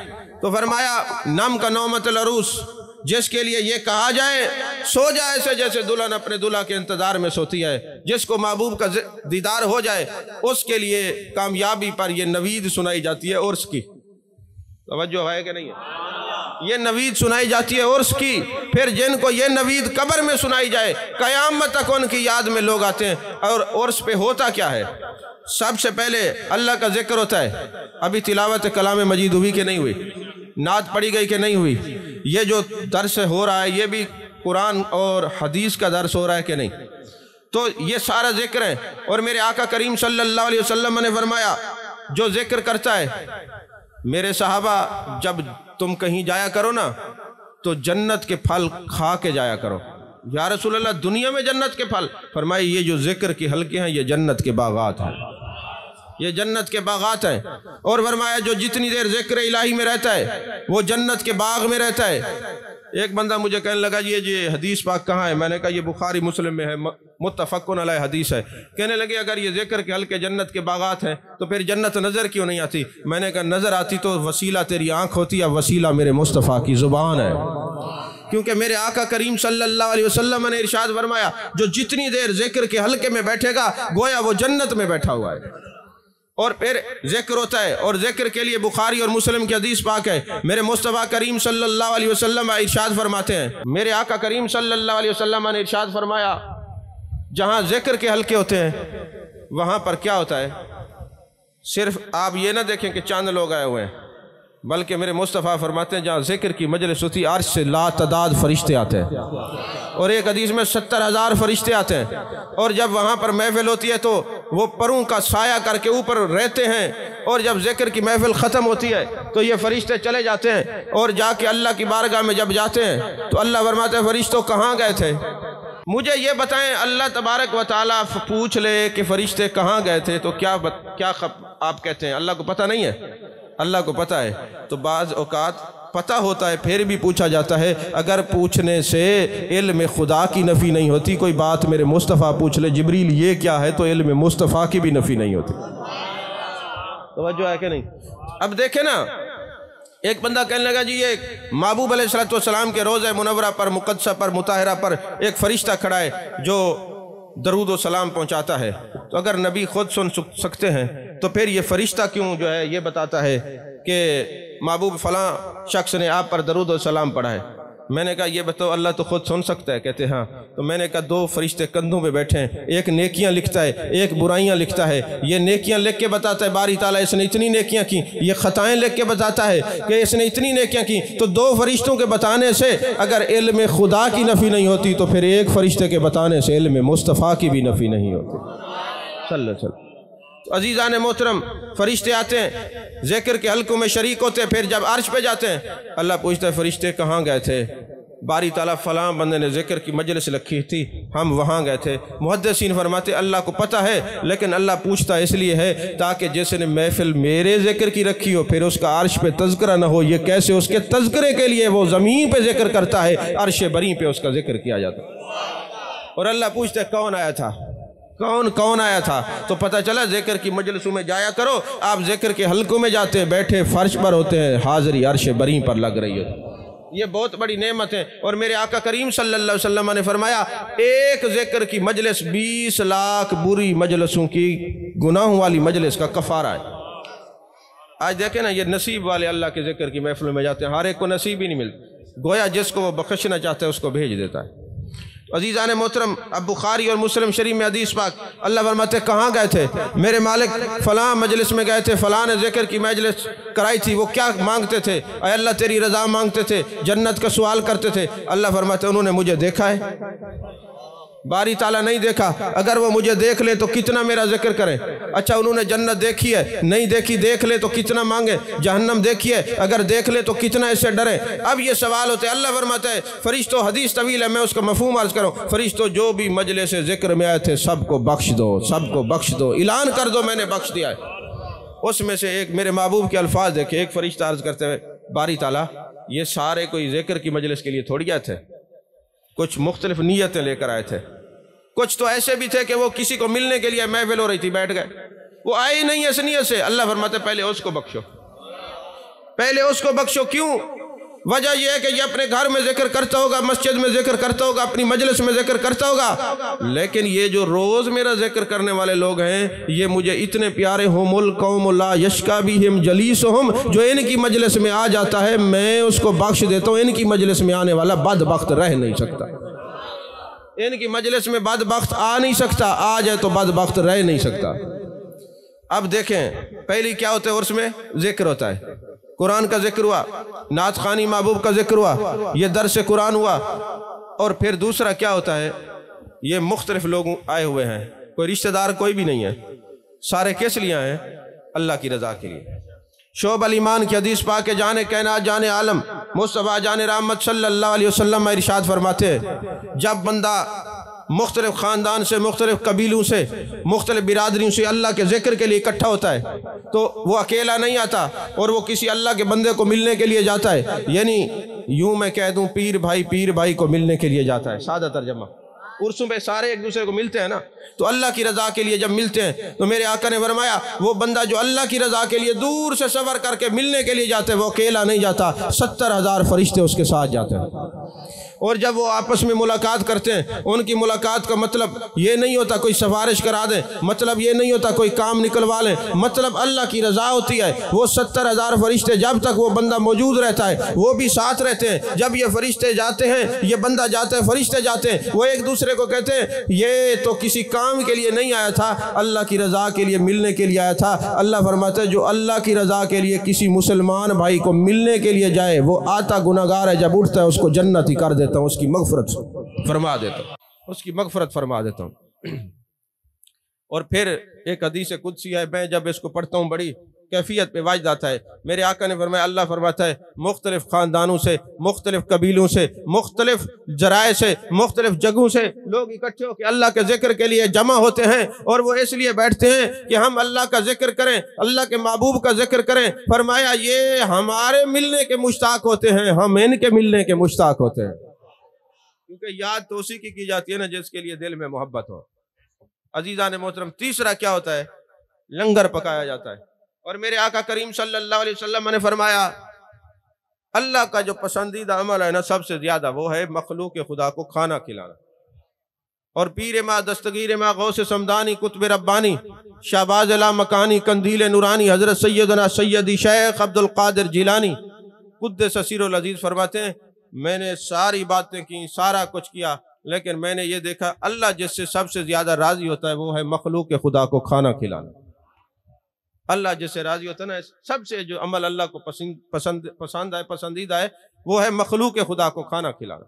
تو فرمایا نم کا نومت العروس، جس کے لیے یہ کہا جائے سو جائے ایسے جیسے دلہن اپنے دلہا کے انتظار میں سوتی ہے، جس کو محبوب کا دیدار ہو جائے اس کے لیے کامیابی پر یہ نوید سنائی جاتی ہے عرس کی۔ توجہ ہے کہ نہیں ہے؟ یہ نوید سنائی جاتی ہے عرس کی۔ پھر جن کو یہ نوید قبر میں سنائی جائے قیامت تک ان کی یاد میں لوگ آتے ہیں۔ اور عرس پہ ہوتا کیا ہے؟ سب سے پہلے اللہ کا ذکر ہوتا ہے۔ ابھی تلاوت کلام مجید ہوئی کہ نہیں ہوئی؟ نعت پڑھی گئی کہ نہیں ہوئی؟ یہ جو درس ہو رہا ہے یہ بھی قرآن اور حدیث کا درس ہو رہا ہے کہ نہیں؟ تو یہ سارا ذکر ہے۔ اور میرے آقا کریم صلی اللہ علیہ وسلم نے فرمایا جو ذکر کرتا ہے، میرے صحابہ جب تم کہیں جایا کرو نا تو جنت کے پھل کھا کے جایا کرو۔ یا رسول اللہ دنیا میں جنت کے پھل؟ فرمائے یہ جو ذکر کے حلقے ہیں یہ جنت کے باغات ہیں، یہ جنت کے باغات ہیں۔ اور فرمایا جو جتنی دیر ذکر الہی میں رہتا ہے وہ جنت کے باغ میں رہتا ہے۔ ایک بندہ مجھے کہنے لگا یہ حدیث پاک کہاں ہے؟ میں نے کہا یہ بخاری مسلم میں ہے، متفقن علیہ حدیث ہے۔ کہنے لگے اگر یہ ذکر کے حلقے جنت کے باغات ہیں تو پھر جنت نظر کیوں نہیں آتی؟ میں نے کہا نظر آتی تو وسیلہ تیری آنکھ ہوتی ہے، وسیلہ میرے مصطفیٰ کی زبان ہے، کیونکہ میرے آقا کریم صلی اللہ علیہ وسلم نے ارشاد فرمایا جو جتنی دیر ذکر کے حلقے میں بیٹھے گا گویا وہ جنت میں بیٹھا ہوا ہے۔ اور پھر ذکر ہوتا ہے، اور ذکر کے لیے بخاری اور مسلم کی حدیث پاک ہے، میرے مصطفیٰ کریم صلی اللہ علیہ وسلم ارشاد فرماتے ہیں، میرے آقا کریم صلی اللہ علیہ وسلم نے ارشاد فرمایا جہاں ذکر کے حلقے ہوتے ہیں وہاں پر کیا ہوتا ہے؟ صرف آپ یہ نہ دیکھیں کہ چند لوگ آئے ہوئے ہیں، بلکہ میرے مصطفیٰ فرماتے ہیں جہاں ذکر کی مجلس ہوتی عرش سے لا تعداد فرشتے آتے ہیں، اور ایک حدیث میں 70,000 فرشتے آتے ہیں، اور جب وہاں پر محفل ہوتی ہے تو وہ پروں کا سایہ کر کے اوپر رہتے ہیں، اور جب ذکر کی محفل ختم ہوتی ہے تو یہ فرشتے چلے جاتے ہیں، اور جا کے اللہ کی بارگاہ میں جب جاتے ہیں تو اللہ فرماتے ہیں فرشتوں کہاں گئے تھے؟ مجھے یہ بتائیں، اللہ تبارک و تعالیٰ پوچھ لے کہ فرشتے کہاں گئے تھے تو کیا آپ کہتے ہیں اللہ کو پتہ نہیں ہے؟ اللہ کو پتہ ہے۔ تو بعض اوقات پتہ ہوتا ہے پھر بھی پوچھا جاتا ہے، اگر پوچھنے سے علم خدا کی نفی نہیں ہوتی، کوئی بات میرے مصطفیٰ پوچھ لے جبریل یہ کیا ہے، تو علم مصطفیٰ کی بھی نفی نہیں ہوتی۔ توجہ ہے کہ نہیں؟ اب دیکھیں نا، ایک بندہ کہنے لگا جی یہ محبوب علیہ السلام کے روضہ منورہ پر، مقدسہ پر، مطہرہ پر ایک فرشتہ کھڑا ہے جو درود و سلام پہنچاتا ہے، تو اگر نبی خود سن سکتے ہیں تو پھر یہ فرشتہ کیوں جو ہے یہ بتاتا ہے کہ محبوب فلاں شخص نے آپ پر درود و سلام پڑھا ہے؟ میں نے کہا یہ بتاؤ اللہ تو خود سن سکتا ہے؟ کہتے ہاں۔ تو میں نے کہا 2 فرشتے کندھوں پہ بیٹھے ہیں، ایک نیکیاں لکھتا ہے، ایک برائیاں لکھتا ہے۔ یہ نیکیاں لکھ کے بتاتا ہے باری تعالیٰ اس نے اتنی نیکیاں کی، یہ خطائیں لکھ کے بتاتا ہے کہ اس نے اتنی نیکیاں کی۔ تو 2 فرشتوں کے بتانے سے اگر علم خدا کی نفی نہیں ہوتی تو پھر ایک فرشتے کے بتانے سے علم مصطفیٰ کی بھی نفی نہیں ہوتی۔ صلی اللہ علیہ وسلم۔ عزیزان محترم، فرشتے آتے ہیں، ذکر کے حلقوں میں شریک ہوتے ہیں، پھر جب عرش پہ جاتے ہیں اللہ پوچھتا ہے فرشتے کہاں گئے تھے؟ باری تعالیٰ فلاں بندے نے ذکر کی مجلس رکھی تھی، ہم وہاں گئے تھے۔ محدثین فرماتے اللہ کو پتہ ہے، لیکن اللہ پوچھتا اس لیے ہے تاکہ جس نے محفل میرے ذکر کی رکھی ہو پھر اس کا عرش پہ تذکرہ نہ ہو، یہ کیسے اس کے تذکرے کے لیے وہ زمین پہ ذکر کرتا ہے، عرش بری پہ اس کا ذکر کیا جاتا ہے۔ اور اللہ پوچھتا ہے کون آیا تھا، کون آیا تھا؟ تو پتہ چلا ذکر کی مجلسوں میں جایا کرو، آپ ذکر کے حلقوں میں جاتے ہیں، بیٹھے فرش پر ہوتے ہیں، حاضری عرش بری پر لگ رہی ہے۔ یہ بہت بڑی نعمت ہے، اور میرے آقا کریم صلی اللہ علیہ وسلم نے فرمایا ایک ذکر کی مجلس 20 لاکھ بری مجلسوں کی گناہوں والی مجلس کا کفارہ ہے۔ آج دیکھیں نا، یہ نصیب والے اللہ کے ذکر کی محفلوں میں جاتے ہیں، ہر ایک کو نصیب ہی نہیں ملتا، گویا جس کو وہ بخشنا چاہتا ہے اس کو بھیج دیتا ہے۔ عزیزان محترم، اب بخاری اور مسلم شریف میں حدیث پاک اللہ فرماتے کہاں گئے تھے؟ میرے مالک فلاں مجلس میں گئے تھے، فلاں نے ذکر کی مجلس کرائی تھی، وہ کیا مانگتے تھے؟ اے اللہ تیری رضا مانگتے تھے، جنت کا سوال کرتے تھے۔ اللہ فرماتے انہوں نے مجھے دیکھا ہے؟ باری تعالیٰ نہیں دیکھا، اگر وہ مجھے دیکھ لے تو کتنا میرا ذکر کریں۔ اچھا انہوں نے جنت دیکھی ہے؟ نہیں دیکھی، دیکھ لے تو کتنا مانگے۔ جہنم دیکھی ہے؟ اگر دیکھ لے تو کتنا اس سے ڈرے۔ اب یہ سوال ہوتے ہیں، اللہ فرماتا ہے فرشتوں، حدیث طویل ہے میں اس کا مفہوم عرض کروں، فرشتوں جو بھی مجلس ذکر میں آئے تھے سب کو بخش دو، سب کو بخش دو، اعلان کر دو میں نے بخش دیا ہے۔ اس میں سے ایک میرے محبوب کے الفاظ دیکھے، ایک فرشتہ عرض کرتے ہوئے باری تعالیٰ یہ سارے کوئی ذکر کی مجلس کے لیے تھوڑی آئے تھے، کچھ مختلف نیتیں لے کر آئے تھے، کچھ تو ایسے بھی تھے کہ وہ کسی کو ملنے کے لیے محفل ہو رہی تھی بیٹھ گئے، وہ آئے ہی نہیں اس نیت سے۔ اللہ فرماتے پہلے اس کو بخشو، پہلے اس کو بخشو۔ کیوں؟ وجہ یہ ہے کہ یہ اپنے گھر میں ذکر کرتا ہوگا، مسجد میں ذکر کرتا ہوگا، اپنی مجلس میں ذکر کرتا ہوگا، لیکن یہ جو روز میرا ذکر کرنے والے لوگ ہیں یہ مجھے اتنے پیارے ہم القوم لا یشکا بہم جلیسہم، جو ان کی مجلس میں آ جاتا ہے میں اس کو بخش دیتا ہوں۔ ان کی مجلس میں آنے والا بدبخت رہ نہیں سکتا، ان کی مجلس میں بدبخت آ نہیں سکتا، آ جائے تو بدبخت رہ نہیں سکتا۔ اب دیکھیں پہلی کیا ہوتا ہے، عرس میں ذکر ہوتا ہے، قرآن کا ذکر ہوا، نعت خوانی محبوب کا ذکر ہوا، یہ درس قرآن ہوا، اور پھر دوسرا کیا ہوتا ہے، یہ مختلف لوگ آئے ہوئے ہیں، کوئی رشتہ دار کوئی بھی نہیں ہے، سارے کس لیے آئے ہیں؟ اللہ کی رضا کے لیے۔ شعب الایمان کی حدیث پاک کے جانے کائنات جانے عالم مصطفیٰ جان رحمت صلی اللہ علیہ وسلم ارشاد فرماتے ہیں جب بندہ مختلف خاندان سے، مختلف قبیلوں سے، مختلف برادریوں سے اللہ کے ذکر کے لیے اکٹھا ہوتا ہے تو وہ اکیلا نہیں آتا، اور وہ کسی اللہ کے بندے کو ملنے کے لیے جاتا ہے، یعنی یوں میں کہہ دوں پیر بھائی کو ملنے کے لیے جاتا ہے، سادہ ترجمہ۔ عرسوں پہ سارے ایک دوسرے کو ملتے ہیں نا، تو اللہ کی رضا کے لیے جب ملتے ہیں تو میرے آقا نے فرمایا وہ بندہ جو اللہ کی رضا کے لیے دور سے سفر کر کے ملنے کے لیے جاتے ہیں وہ اکیلا نہیں جاتا، 70,000 فرشتے اس کے ساتھ جاتے ہیں۔ اور جب وہ آپس میں ملاقات کرتے ہیں ان کی ملاقات کا مطلب یہ نہیں ہوتا کوئی سفارش کرا دیں، مطلب یہ نہیں ہوتا کوئی کام نکلوا لیں، مطلب اللہ کی رضا ہوتی ہے۔ وہ 70,000 فرشتے جب تک وہ بندہ موجود رہتا ہے وہ بھی ساتھ رہتے ہیں، جب یہ فرشتے جاتے ہیں، یہ بندہ جاتا ہے، فرشتے جاتے ہیں، وہ ایک دوسرے دوسرے کو کہتے ہیں یہ تو کسی کام کے لیے نہیں آیا تھا، اللہ کی رضا کے لیے ملنے کے لیے آیا تھا۔ اللہ فرماتا ہے جو اللہ کی رضا کے لیے کسی مسلمان بھائی کو ملنے کے لیے جائے وہ آتا گناہگار ہے، جب اٹھتا ہے اس کو جنت ہی کر دیتا ہوں، اس کی مغفرت فرما دیتا ہوں، اس کی مغفرت فرما دیتا ہوں۔ اور پھر ایک حدیث قدسی ہے، میں جب اس کو پڑھتا ہوں بڑی کیفیت پہ واجد آتا ہے۔ میرے آقا نے فرمایا، اللہ فرماتا ہے مختلف خاندانوں سے، مختلف قبیلوں سے، مختلف ذرائع سے، مختلف جگہوں سے لوگ اکٹھے ہو کے اللہ کے ذکر کے لیے جمع ہوتے ہیں، اور وہ اس لیے بیٹھتے ہیں کہ ہم اللہ کا ذکر کریں، اللہ کے محبوب کا ذکر کریں۔ فرمایا یہ ہمارے ملنے کے مشتاق ہوتے ہیں، ہم ان کے ملنے کے مشتاق ہوتے ہیں، کیونکہ یاد تو اسی کی جاتی ہے نا جس کے لیے دل میں محبت ہو۔ عزیزان محترم، تیسرا کیا ہوتا ہے؟ لنگر پکایا جاتا ہے۔ اور میرے آقا کریم صلی اللہ علیہ وسلم نے فرمایا اللہ کا جو پسندیدہ عمل ہے نا سب سے زیادہ وہ ہے مخلوق خدا کو کھانا کھلانا۔ اور پیر ما دستگیر ما غوث سمدانی قطب ربانی شہباز لا مکانی قندیل نورانی حضرت سیدنا سیدی شیخ عبد القادر جیلانی قدس سیر العزیز فرماتے ہیں میں نے ساری باتیں کی، سارا کچھ کیا، لیکن میں نے یہ دیکھا اللہ جس سے سب سے زیادہ راضی ہوتا ہے وہ ہے مخلوق خدا کو کھانا کھلانا۔ اللہ جس سے راضی ہوتا ہے نا، سب سے جو عمل اللہ کو پسندیدہ ہے وہ ہے مخلوق خدا کو کھانا کھلانا۔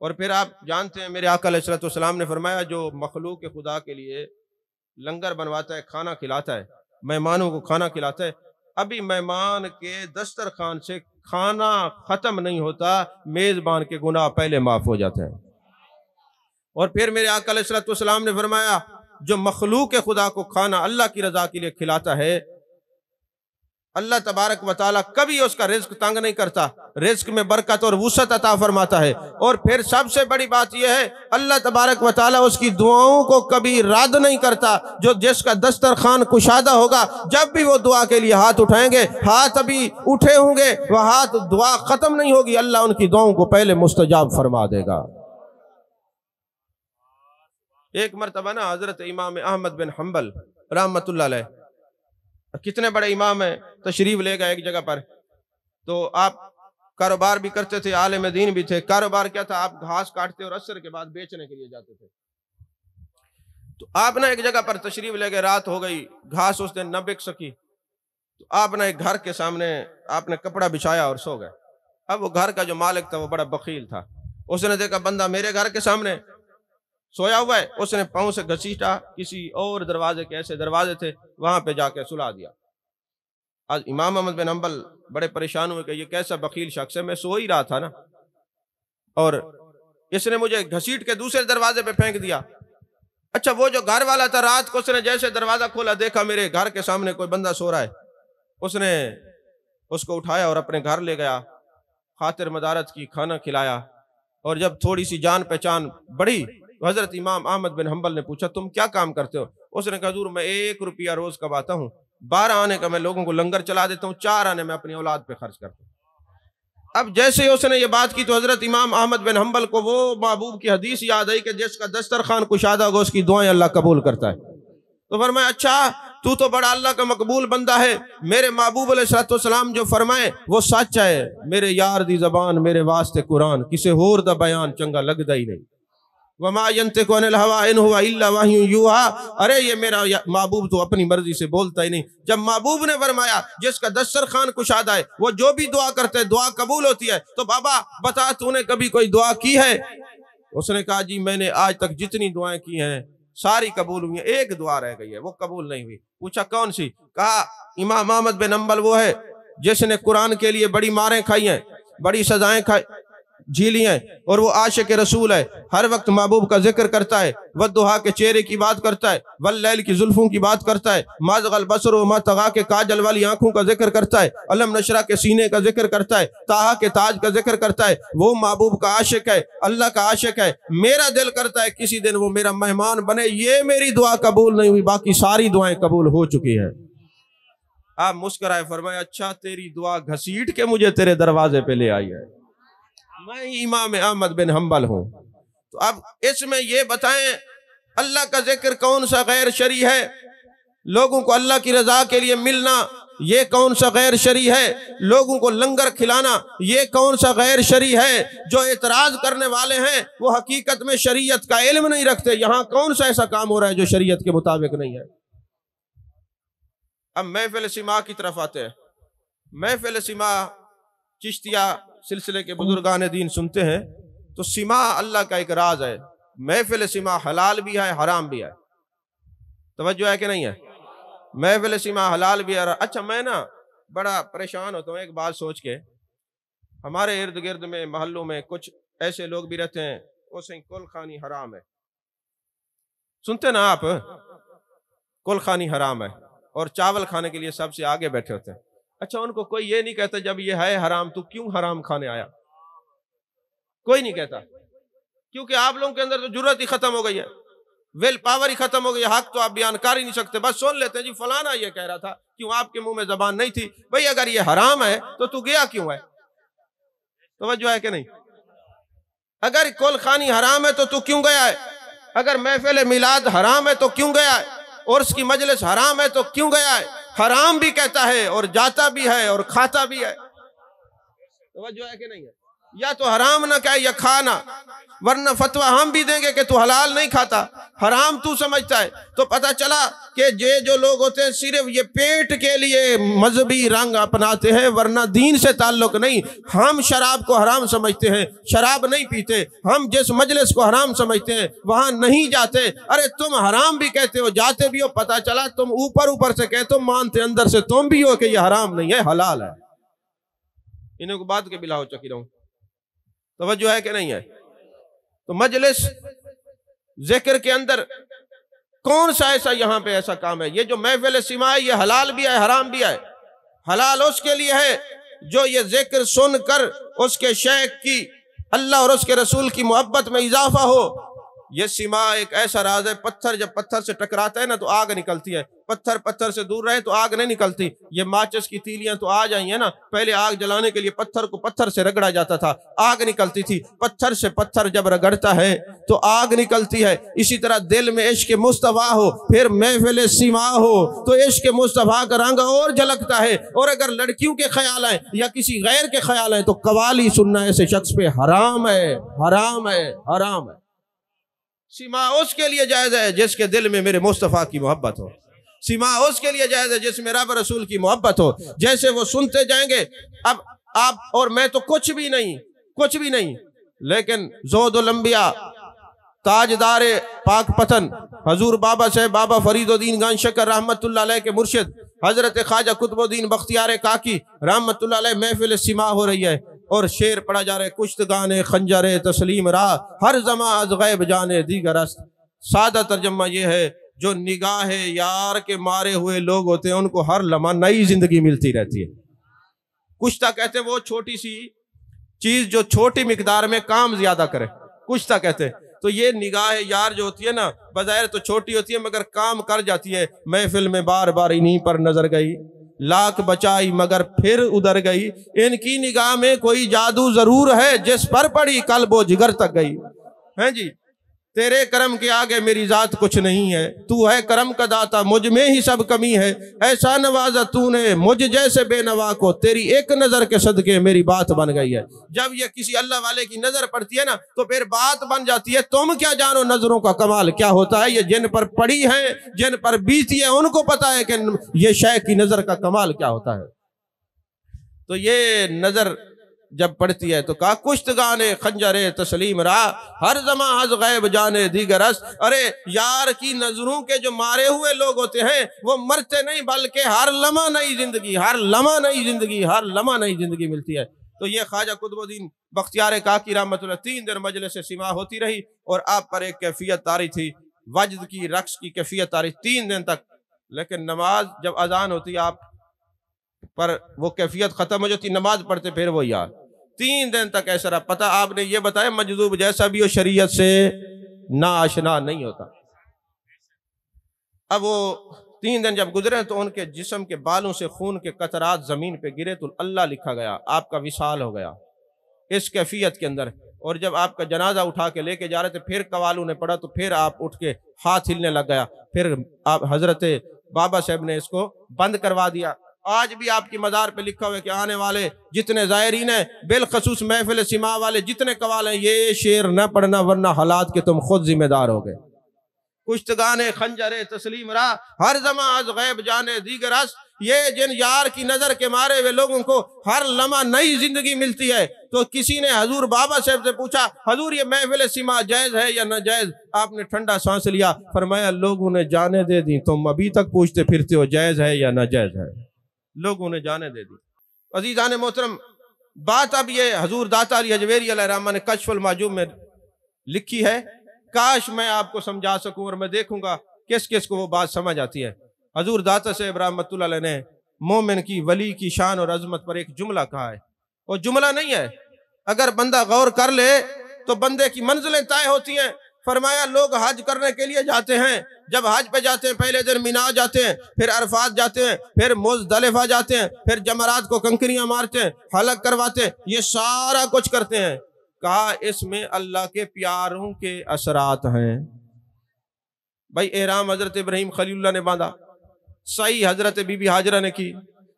اور پھر آپ جانتے ہیں میرے آقا علیہ السلام نے فرمایا جو مخلوق خدا کے لیے لنگر بنواتا ہے، کھانا کھلاتا ہے، مہمانوں کو کھانا کھلاتا ہے، ابھی مہمان کے دسترخوان سے کھانا ختم نہیں ہوتا، میزبان کے گناہ پہلے معاف ہو جاتے ہیں۔ اور پھر میرے آقا علیہ السلام نے فرمایا جو مخلوق خدا کو کھانا اللہ کی رضا کے لیے کھلاتا ہے، اللہ تبارک و تعالیٰ کبھی اس کا رزق تنگ نہیں کرتا، رزق میں برکت اور وسعت عطا فرماتا ہے۔ اور پھر سب سے بڑی بات یہ ہے اللہ تبارک و تعالیٰ اس کی دعاؤں کو کبھی رد نہیں کرتا۔ جو جس کا دسترخوان کشادہ ہوگا جب بھی وہ دعا کے لیے ہاتھ اٹھائیں گے، ہاتھ ابھی اٹھے ہوں گے، وہ ہاتھ دعا ختم نہیں ہوگی، اللہ ان کی دعاؤں کو پہلے مستجاب فرما دے گا۔ ایک مرتبہ نا حضرت امام احمد بن حنبل رحمۃ اللہ علیہ، کتنے بڑے امام ہیں، تشریف لے گئے ایک جگہ پر، تو آپ کاروبار بھی کرتے تھے، عالم دین بھی تھے۔ کاروبار کیا تھا؟ آپ گھاس کاٹتے اور عصر کے بعد بیچنے کے لیے جاتے تھے۔ تو آپ نا ایک جگہ پر تشریف لے گئے، رات ہو گئی، گھاس اس دن نہ بک سکی، تو آپ نا ایک گھر کے سامنے آپ نے کپڑا بچھایا اور سو گئے۔ اب وہ گھر کا جو مالک تھا وہ بڑا بخیل تھا، اس نے دیکھا بندہ میرے گھر کے سامنے سویا ہوا ہے، اس نے پاؤں سے گھسیٹا، کسی اور دروازے کے ایسے دروازے تھے وہاں پہ جا کے سلا دیا۔ آج امام احمد بن حنبل بڑے پریشان ہوئے کہ یہ کیسا بخیل شخص ہے، میں سو ہی رہا تھا نا، اور اس نے مجھے گھسیٹ کے دوسرے دروازے پہ پھینک دیا۔ اچھا وہ جو گھر والا تھا رات کو اس نے جیسے دروازہ کھولا دیکھا میرے گھر کے سامنے کوئی بندہ سو رہا ہے، اس نے اس کو اٹھایا اور اپنے گھر لے گیا، خاطر مدارت کی، کھانا کھلایا، اور جب تھوڑی سی جان پہچان بڑھی حضرت امام احمد بن حنبل نے پوچھا تم کیا کام کرتے ہو؟ اس نے کہا حضور میں 1 روپیہ روز کماتا ہوں، 12 آنے کا میں لوگوں کو لنگر چلا دیتا ہوں، 4 آنے میں اپنی اولاد پہ خرچ کرتا ہوں۔ اب جیسے ہی اس نے یہ بات کی تو حضرت امام احمد بن حنبل کو وہ محبوب کی حدیث یاد آئی کہ جس کا دسترخوان کشادہ ہوگا اس کی دعائیں اللہ قبول کرتا ہے۔ تو فرمایا اچھا تو تو بڑا اللہ کا مقبول بندہ ہے، میرے محبوب علیہ السلام جو فرمائے وہ سچ ہے، میرے یار دی زبان میرے واسطے قرآن، کسے ہور دا بیان چنگا لگدا ہی نہیں۔ وَمَا يَنْتِقُ عَنِ الْهَوَىٰ إِنْ هُوَ إِلَّا وَحْيٌ يُوحَىٰ، ارے یہ میرا محبوب تو اپنی مرضی سے بولتا ہی نہیں۔ جب محبوب نے فرمایا جس کا دسترخوان کشادہ ہے وہ جو بھی دعا کرتے ہیں دعا قبول ہوتی ہے، تو بابا بتا تو نے کبھی کوئی دعا کی ہے؟ اس نے کہا جی میں نے آج تک جتنی دعائیں کی ہیں ساری قبول ہوئی ہیں، ایک دعا رہ گئی ہے وہ قبول نہیں ہوئی۔ پوچھا کون سی؟ کہا امام احمد بن حنبل وہ ہے جس نے قرآن کے لیے بڑی ماریں کھائی ہیں، بڑی سزائیں جھیلی ہیں، اور وہ عاشق رسول ہے، ہر وقت محبوب کا ذکر کرتا ہے، والضحیٰ کے چہرے کی بات کرتا ہے، واللیل کی زلفوں کی بات کرتا ہے، ما زغ البصر وما طغیٰ کے کاجل والی آنکھوں کا ذکر کرتا ہے، علم نشرح کے سینے کا ذکر کرتا ہے، طٰہٰ کے تاج کا ذکر کرتا ہے۔ وہ محبوب کا عاشق ہے، اللہ کا عاشق ہے، میرا دل کرتا ہے کسی دن وہ میرا مہمان بنے۔ یہ میری دعا قبول نہیں ہوئی، باقی ساری دعائیں قبول ہو چکی ہیں۔ آپ مسکرائے، فرمایا اچھا تیری دعا گھسیٹ کے مجھے تیرے دروازے پہ لے آئی ہے، میں امام احمد بن حنبل ہوں۔ تو اب اس میں یہ بتائیں اللہ کا ذکر کون سا غیر شرعی ہے؟ لوگوں کو اللہ کی رضا کے لیے ملنا یہ کون سا غیر شرعی ہے؟ لوگوں کو لنگر کھلانا یہ کون سا غیر شرعی ہے؟ جو اعتراض کرنے والے ہیں وہ حقیقت میں شریعت کا علم نہیں رکھتے۔ یہاں کون سا ایسا کام ہو رہا ہے جو شریعت کے مطابق نہیں ہے؟ اب محفل سماع کی طرف آتے ہیں۔ محفل سماع چشتیہ سلسلے کے بزرگان دین سنتے ہیں تو سماع اللہ کا ایک راز ہے۔ محفل سماع حلال بھی ہے حرام بھی ہے، توجہ ہے کہ نہیں ہے؟ محفل سماع حلال بھی ہے۔ اچھا میں نا بڑا پریشان ہوتا ہوں ایک بات سوچ کے، ہمارے ارد گرد میں محلوں میں کچھ ایسے لوگ بھی رہتے ہیں اسے کل خانی حرام ہے، سنتے نا آپ؟ کل خانی حرام ہے اور چاول کھانے کے لیے سب سے آگے بیٹھے ہوتے ہیں۔ اچھا ان کو کوئی یہ نہیں کہتا جب یہ ہے حرام تو کیوں حرام کھانے آیا؟ کوئی نہیں کہتا، کیونکہ آپ لوگوں کے اندر تو جرات ہی ختم ہو گئی ہے، ویل پاور ہی ختم ہو گئی ہے، حق تو آپ بیان کر ہی نہیں سکتے، بس سن لیتے ہیں جی فلانا یہ کہہ رہا تھا، کیوں آپ کے منہ میں زبان نہیں تھی؟ بھئی اگر یہ حرام ہے تو گیا کیوں ہے؟ توجہ ہے کہ نہیں؟ اگر کل خانی حرام ہے تو کیوں گیا ہے؟ اگر محفل میلاد حرام ہے تو کیوں گیا ہے؟ اور اس کی مجلس حرام ہے تو کیوں گیا ہے؟ حرام بھی کہتا ہے اور جاتا بھی ہے اور کھاتا بھی ہے، توجہ ہے کہ نہیں ہے؟ یا تو حرام نہ کہے یا کھانا، ورنہ فتویٰ ہم بھی دیں گے کہ تو حلال نہیں کھاتا، حرام تو سمجھتا ہے۔ تو پتہ چلا کہ یہ جو لوگ ہوتے ہیں صرف یہ پیٹ کے لیے مذہبی رنگ اپناتے ہیں، ورنہ دین سے تعلق نہیں۔ ہم شراب کو حرام سمجھتے ہیں، شراب نہیں پیتے، ہم جس مجلس کو حرام سمجھتے ہیں وہاں نہیں جاتے۔ ارے تم حرام بھی کہتے ہو جاتے بھی ہو، پتہ چلا تم اوپر سے کہتے ہو مانتے اندر سے تم بھی ہو کہ یہ حرام نہیں ہے حلال ہے۔ انہیں کو بات کے بلا ہو چکی رہوں، توجہ ہے کہ نہیں ہے؟ تو مجلس ذکر کے اندر کون سا ایسا یہاں پہ ایسا کام ہے؟ یہ جو محفل سماع ہے یہ حلال بھی ہے حرام بھی ہے۔ حلال اس کے لیے ہے جو یہ ذکر سن کر اس کے شیخ کی اللہ اور اس کے رسول کی محبت میں اضافہ ہو۔ یہ سماع ایک ایسا راز ہے، پتھر جب پتھر سے ٹکراتا ہے نا تو آگ نکلتی ہے، پتھر سے دور رہے تو آگ نہیں نکلتی۔ یہ ماچس کی تیلیاں تو آ جائیں ہیں نا، پہلے آگ جلانے کے لیے پتھر کو پتھر سے رگڑا جاتا تھا، آگ نکلتی تھی۔ پتھر سے پتھر جب رگڑتا ہے تو آگ نکلتی ہے۔ اسی طرح دل میں عشق مصطفیٰ ہو، پھر محفل سماع ہو تو عشق مصطفیٰ کا رنگ اور جھلکتا ہے۔ اور اگر لڑکیوں کے خیال آئیں یا کسی غیر کے خیال آئیں تو قوالی سننا ایسے شخص پہ حرام ہے، حرام ہے، حرام ہے۔ سماع اس کے لیے جائز ہے جس کے دل میں میرے مصطفیٰ کی محبت ہو، سماع اس کے لیے جائز ہے جس میں رب رسول کی محبت ہو۔ جیسے وہ سنتے جائیں گے، اب آپ اور میں تو کچھ بھی نہیں، لیکن زہد الانبیاء تاجدار پاک پتن حضور بابا صاحب بابا فرید الدین گان شکر رحمت اللہ علیہ کے مرشد حضرت خواجہ قطب الدین بختیار کاکی رحمت اللہ علیہ محفل سماع ہو رہی ہے اور شعر پڑھا جا رہا ہے، کشتگان خنجر تسلیم را ہر زماں از غیب جانے دیگر است۔ سادہ ترجمہ یہ ہے جو نگاہ یار کے مارے ہوئے لوگ ہوتے ہیں ان کو ہر لمحہ نئی زندگی ملتی رہتی ہے۔ کشتہ کہتے ہیں وہ چھوٹی سی چیز جو چھوٹی مقدار میں کام زیادہ کرے، کشتہ کہتے ہیں۔ تو یہ نگاہ یار جو ہوتی ہے نا بظاہر تو چھوٹی ہوتی ہے مگر کام کر جاتی ہے۔ محفل میں بار بار انہی پر نظر گئی، لاکھ بچائی مگر پھر ادھر گئی، ان کی نگاہ میں کوئی جادو ضرور ہے جس پر پڑی قلب و جگر تک گئی۔ ہیں جی تیرے کرم کے آگے میری ذات کچھ نہیں ہے، تو ہے کرم کا داتا مجھ میں ہی سب کمی ہے، ایسا نوازا تو نے مجھ جیسے بے نوا کو، تیری ایک نظر کے صدقے میری بات بن گئی ہے۔ جب یہ کسی اللہ والے کی نظر پڑتی ہے نا تو پھر بات بن جاتی ہے۔ تم کیا جانو نظروں کا کمال کیا ہوتا ہے، یہ جن پر پڑی ہے جن پر بیتی ہے ان کو پتا ہے کہ یہ شیخ کی نظر کا کمال کیا ہوتا ہے۔ تو یہ نظر جب پڑتی ہے تو کہا کشتگان خنجر تسلیم را ہر زماں از غیب جانے دیگر است۔ ارے یار کی نظروں کے جو مارے ہوئے لوگ ہوتے ہیں وہ مرتے نہیں بلکہ ہر لمحہ نئی زندگی، ہر لمحہ نئی زندگی، ہر لمحہ نئی زندگی ملتی ہے۔ تو یہ خواجہ قطب الدین بختیار کاکی رحمت اللہ 3 دن مجلس سماع ہوتی رہی اور آپ پر ایک کیفیت طاری تھی، وجد کی، رقص کی کیفیت طاری 3 دن تک۔ لیکن نماز جب اذان ہوتی آپ پر وہ کیفیت ختم ہو جاتی، نماز پڑھتے پھر وہ یار 3 دن تک ایسا رہا۔ پتہ آپ نے یہ بتایا مجذوب جیسا بھی ہو شریعت سے نا آشنا نہیں ہوتا۔ اب وہ 3 دن جب گزرے تو ان کے جسم کے بالوں سے خون کے قطرات زمین پہ گرے تو اللہ لکھا گیا، آپ کا وصال ہو گیا اس کیفیت کے اندر۔ اور جب آپ کا جنازہ اٹھا کے لے کے جا رہے تھے پھر قوالوں نے پڑھا تو پھر آپ اٹھ کے ہاتھ ہلنے لگ گیا، پھر آپ حضرت بابا صاحب نے اس کو بند کروا دیا آج بھی آپ کی مزار پہ لکھا ہوا ہے کہ آنے والے جتنے زائرین ہیں، بالخصوص محفل سماع والے جتنے قوال ہیں، یہ شعر نہ پڑھنا ورنہ حالات کے تم خود ذمہ دار ہو گئے۔ کشتگان خنجر تسلیم را، ہر زمان از غیب جانے دیگر اس، یہ جن یار کی نظر کے مارے ہوئے لوگوں کو ہر لمحہ نئی زندگی ملتی ہے۔ تو کسی نے حضور بابا صاحب سے پوچھا، حضور یہ محفل سماع جائز ہے یا ناجائز؟ آپ نے ٹھنڈا سانس لیا، فرمایا لوگوں نے جانے دے دی، تم ابھی تک پوچھتے پھرتے ہو جائز ہے یا ناجائز ہے؟ لوگوں نے جانے دے دی۔ عزیزان محترم، بات اب یہ حضور داتا علی اجویری علیہ الرحمہ نے کشف المعجوب میں لکھی ہے، کاش میں آپ کو سمجھا سکوں، اور میں دیکھوں گا کس کس کو وہ بات سمجھ آتی ہے۔ حضور داتا صاحب رحمۃ اللہ علیہ نے مومن کی ولی کی شان اور عظمت پر ایک جملہ کہا ہے، اور جملہ نہیں ہے، اگر بندہ غور کر لے تو بندے کی منزلیں طے ہوتی ہیں۔ فرمایا لوگ حج کرنے کے لیے جاتے ہیں، جب حج پہ جاتے ہیں پہلے دن مینا جاتے ہیں، پھر عرفات جاتے ہیں، پھر مزدلفہ جاتے ہیں، پھر جمرات کو کنکریاں مارتے ہیں، حلق کرواتے ہیں، یہ سارا کچھ کرتے ہیں۔ کہا اس میں اللہ کے پیاروں کے اثرات ہیں۔ بھائی احرام حضرت ابراہیم خلیل اللہ نے باندھا، سعی حضرت بی بی ہاجرہ نے کی،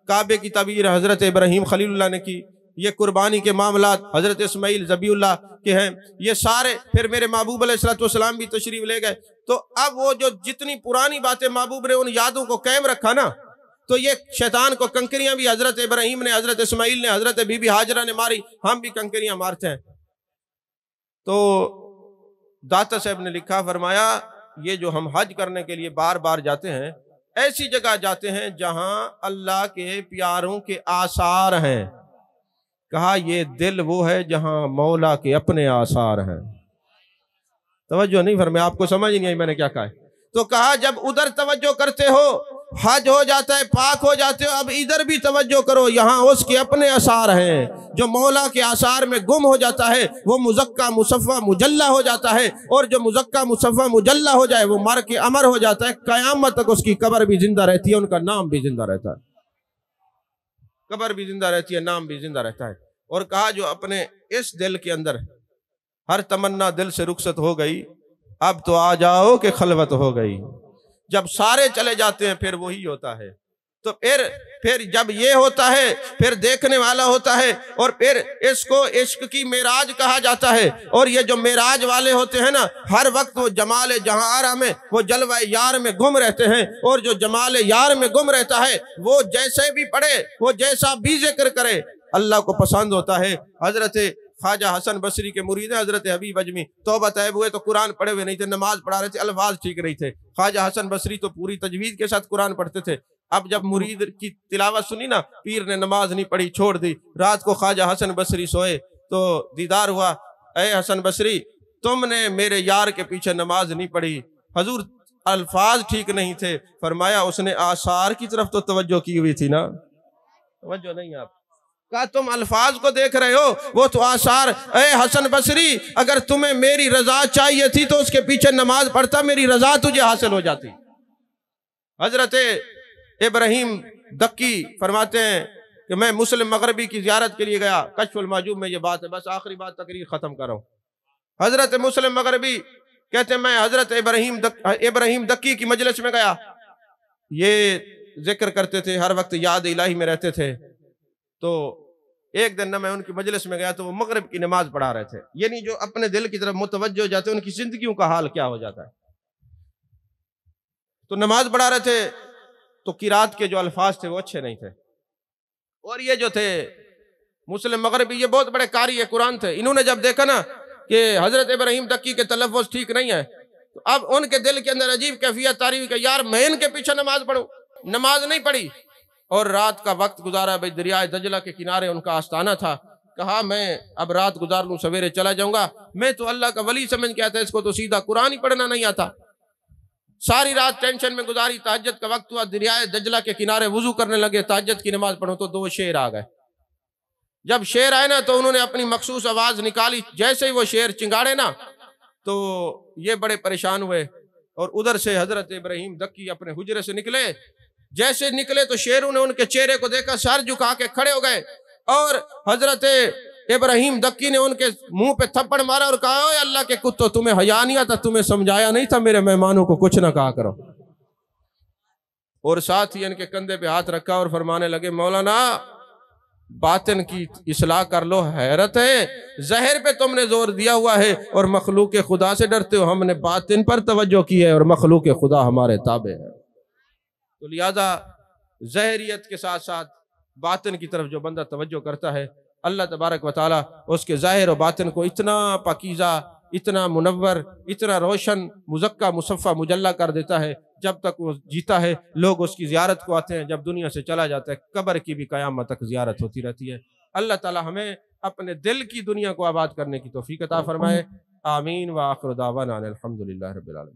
کعبے کی تعمیر حضرت ابراہیم خلیل اللہ نے کی، یہ قربانی کے معاملات حضرت اسماعیل ذبیح اللہ کے ہیں، یہ سارے، پھر میرے محبوب علیہ السلام بھی تشریف لے گئے۔ تو اب وہ جو جتنی پرانی باتیں محبوب نے ان یادوں کو قائم رکھا نا، تو یہ شیطان کو کنکریاں بھی حضرت ابراہیم نے، حضرت اسماعیل نے، حضرت بی بی ہاجرہ نے ماری، ہم بھی کنکریاں مارتے ہیں۔ تو داتا صاحب نے لکھا، فرمایا یہ جو ہم حج کرنے کے لیے بار بار جاتے ہیں، ایسی جگہ جاتے ہیں جہاں اللہ کے پیاروں کے آثار ہیں۔ کہا یہ دل وہ ہے جہاں مولا کے اپنے آثار ہیں۔ توجہ نہیں فرمایا، آپ کو سمجھ نہیں آئی میں نے کیا کہا ہے؟ تو کہا جب ادھر توجہ کرتے ہو حج ہو جاتا ہے، پاک ہو جاتے ہو، اب ادھر بھی توجہ کرو، یہاں اس کے اپنے آثار ہیں۔ جو مولا کے آثار میں گم ہو جاتا ہے وہ مزکہ مصفہ مجلہ ہو جاتا ہے، اور جو مزکہ مصفہ مجلہ ہو جائے وہ مر کے امر ہو جاتا ہے، قیامت تک اس کی قبر بھی زندہ رہتی ہے، ان کا نام بھی زندہ رہتا ہے، قبر بھی زندہ رہتی ہے، نام بھی زندہ رہتا ہے۔ اور کہا جو اپنے اس دل کے اندر ہر تمنا دل سے رخصت ہو گئی، اب تو آ جاؤ کہ خلوت ہو گئی۔ جب سارے چلے جاتے ہیں پھر وہی ہوتا ہے، تو پھر جب یہ ہوتا ہے پھر دیکھنے والا ہوتا ہے، اور پھر اس کو عشق کی معراج کہا جاتا ہے۔ اور یہ جو معراج والے ہوتے ہیں نا، ہر وقت وہ جمال جہاں آرا میں، وہ جلوہ یار میں گم رہتے ہیں، اور جو جمال یار میں گم رہتا ہے وہ جیسے بھی پڑھے، وہ جیسا بھی ذکر کرے، اللہ کو پسند ہوتا ہے۔ حضرت خواجہ حسن بصری کے مرید ہیں حضرت حبیب اجمی، توبہ طیب ہوئے تو قرآن پڑھے ہوئے نہیں تھے، نماز پڑھا رہے تھے، الفاظ ٹھیک نہیں تھے۔ خواجہ حسن بصری تو پوری تجوید کے ساتھ قرآن پڑھتے تھے۔ اب جب مرید کی تلاوت سنی نا، پیر نے نماز نہیں پڑھی، چھوڑ دی۔ رات کو خواجہ حسن بصری سوئے تو دیدار ہوا، اے حسن بصری تم نے میرے یار کے پیچھے نماز نہیں پڑھی۔ حضور الفاظ ٹھیک نہیں تھے، فرمایا اس نے آثار کی طرف تو توجہ کی ہوئی تھی نا، توجہ نہیں آپ، کہا تم الفاظ کو دیکھ رہے ہو، وہ تو آثار۔ اے حسن بصری اگر تمہیں میری رضا چاہیے تھی تو اس کے پیچھے نماز پڑھتا، میری رضا تجھے حاصل ہو جاتی۔ حضرت ابراہیم دکی فرماتے ہیں کہ میں مسلم مغربی کی زیارت کے لیے گیا، کشف المعجوب میں یہ بات ہے، بس آخری بات تقریر ختم کر رہا ہوں۔ حضرت مسلم مغربی کہتے ہیں میں حضرت ابراہیم دکی کی مجلس میں گیا، یہ ذکر کرتے تھے، ہر وقت یاد الہی میں رہتے تھے۔ تو ایک دن نہ میں ان کی مجلس میں گیا تو وہ مغرب کی نماز پڑھا رہے تھے، یعنی جو اپنے دل کی طرف متوجہ ہو جاتے ہیں ان کی زندگیوں کا حال کیا ہو جاتا ہے۔ تو نماز پڑھا رہے تھے تو قرات کے جو الفاظ تھے وہ اچھے نہیں تھے، اور یہ جو تھے مسلم مغربی یہ بہت بڑے قاری قرآن تھے، انہوں نے جب دیکھا نا کہ حضرت ابراہیم دکی کے تلفظ ٹھیک نہیں ہے تو اب ان کے دل کے اندر عجیب کیفیت تاری ہوئی کہ یار میں ان کے پیچھے نماز پڑھوں، نماز نہیں پڑھی، اور رات کا وقت گزارا۔ بھائی دریائے دجلہ کے کنارے ان کا آستانہ تھا، کہا میں اب رات گزار لوں، سویرے چلا جاؤں گا، میں تو اللہ کا ولی سمجھ کے آتا ہے، اس کو تو سیدھا قرآن ہی پڑھنا نہیں آتا۔ ساری رات ٹینشن میں گزاری، تہجد کا وقت ہوا، دریائے دجلہ کے کنارے وضو کرنے لگے، تہجد کی نماز پڑھوں تو 2 شیر آ گئے۔ جب شیر آئے نا تو انہوں نے اپنی مخصوص آواز نکالی، جیسے ہی وہ شیر چنگاڑے نا تو یہ بڑے پریشان ہوئے، اور ادھر سے حضرت ابراہیم دکی اپنے حجرے سے نکلے، جیسے نکلے تو شیروں نے ان کے چہرے کو دیکھا، سر جھکا کے کھڑے ہو گئے، اور حضرت ابراہیم دکی نے ان کے منہ پہ تھپڑ مارا اور کہا اے اللہ کے کتو تمہیں حیا نہیں آتا، تمہیں سمجھایا نہیں تھا میرے مہمانوں کو کچھ نہ کہا کرو۔ اور ساتھ ہی ان کے کندھے پہ ہاتھ رکھا اور فرمانے لگے مولانا باطن کی اصلاح کر لو، حیرت ہے ظاہر پہ تم نے زور دیا ہوا ہے اور مخلوق خدا سے ڈرتے ہو، ہم نے باطن پر توجہ کی ہے اور مخلوق خدا ہمارے تابع ہے۔ تو لہذا ظاہریت کے ساتھ ساتھ باطن کی طرف جو بندہ توجہ کرتا ہے، اللہ تبارک و تعالیٰ اس کے ظاہر و باطن کو اتنا پاکیزہ، اتنا منور، اتنا روشن، مزکہ، مصفہ، مجلہ کر دیتا ہے۔ جب تک وہ جیتا ہے لوگ اس کی زیارت کو آتے ہیں، جب دنیا سے چلا جاتا ہے قبر کی بھی قیامت تک زیارت ہوتی رہتی ہے۔ اللہ تعالیٰ ہمیں اپنے دل کی دنیا کو آباد کرنے کی توفیق عطا فرمائے۔ آمین وآخر دعوانا الحمدللہ رب العالمین۔